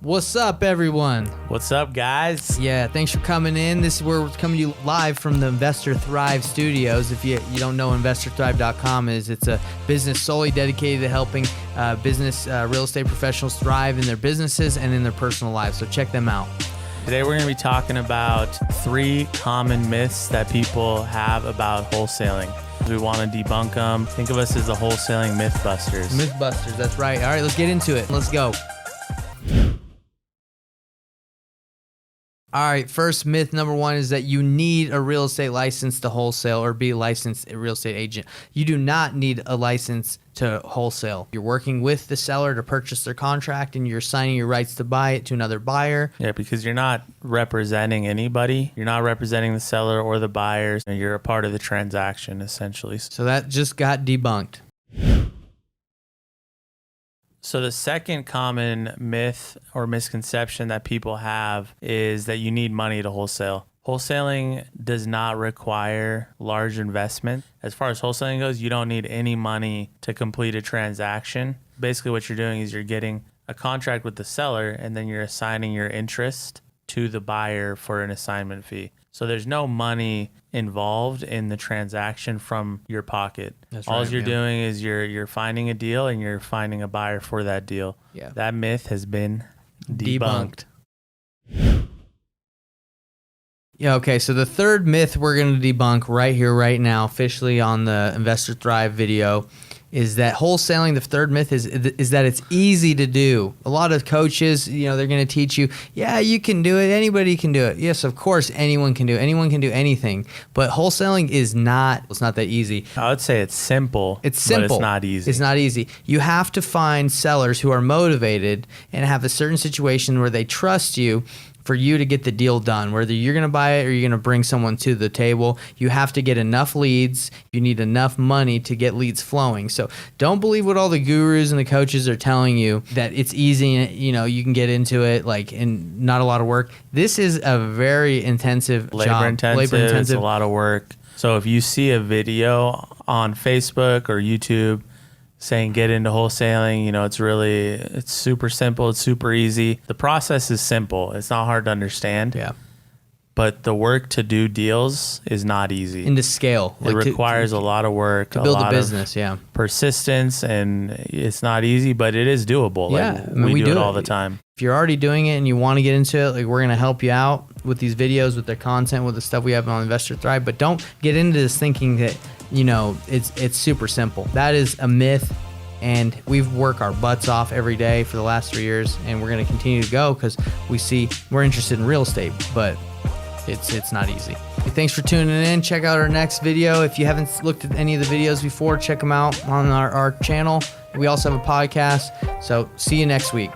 What's up, everyone? What's up, guys? Yeah, thanks for coming in. This is where we're coming to you live from the Investor Thrive Studios. If you don't know, InvestorThrive.com it's a business solely dedicated to helping business real estate professionals thrive in their businesses and in their personal lives. So check them out. Today we're going to be talking about 3 common myths that people have about wholesaling. We want to debunk them. Think of us as the wholesaling mythbusters. Mythbusters, that's right. All right, let's get into it. Let's go. All right, first myth number 1 is that you need a real estate license to wholesale or be a licensed real estate agent. You do not need a license to wholesale. You're working with the seller to purchase their contract and you're assigning your rights to buy it to another buyer. Yeah, because you're not representing anybody. You're not representing the seller or the buyers. You're a part of the transaction, essentially. So that just got debunked. So the second common myth or misconception that people have is that you need money to wholesale. Wholesaling does not require large investment. As far as wholesaling goes, you don't need any money to complete a transaction. Basically what you're doing is you're getting a contract with the seller and then you're assigning your interest to the buyer for an assignment fee. So there's no money involved in the transaction from your pocket. That's All right, you're yeah. doing is you're finding a deal and you're finding a buyer for that deal. Yeah. That myth has been debunked. Yeah, okay, so the third myth we're going to debunk right here, right now, officially on the Investor Thrive video, is that wholesaling, the third myth is that it's easy to do. A lot of coaches, they're going to teach you, yeah, you can do it. Anybody can do it. Yes, of course, anyone can do it. Anyone can do anything. But wholesaling it's not that easy. I would say it's simple. It's simple. But it's not easy. It's not easy. You have to find sellers who are motivated and have a certain situation where they trust you for you to get the deal done. Whether you're going to buy it or you're going to bring someone to the table, you have to get enough leads. You need enough money to get leads flowing. So don't believe what all the gurus and the coaches are telling you, that it's easy, you can get into it and not a lot of work. This is a very intensive job. Labor intensive. It's a lot of work. So if you see a video on Facebook or YouTube saying get into wholesaling, it's super simple, it's super easy. The process is simple. It's not hard to understand. Yeah. But the work to do deals is not easy. And to scale. It requires a lot of work, to build a business, persistence, and it's not easy, but it is doable. Yeah. We do it all the time. If you're already doing it and you want to get into it, we're going to help you out with these videos, with the content, with the stuff we have on Investor Thrive. But don't get into this thinking that, it's super simple. That is a myth. And we've worked our butts off every day for the last 3 years, and we're going to continue to go because we're interested in real estate, but it's not easy. Thanks for tuning in. Check out our next video. If you haven't looked at any of the videos before, check them out on our channel. We also have a podcast. So see you next week.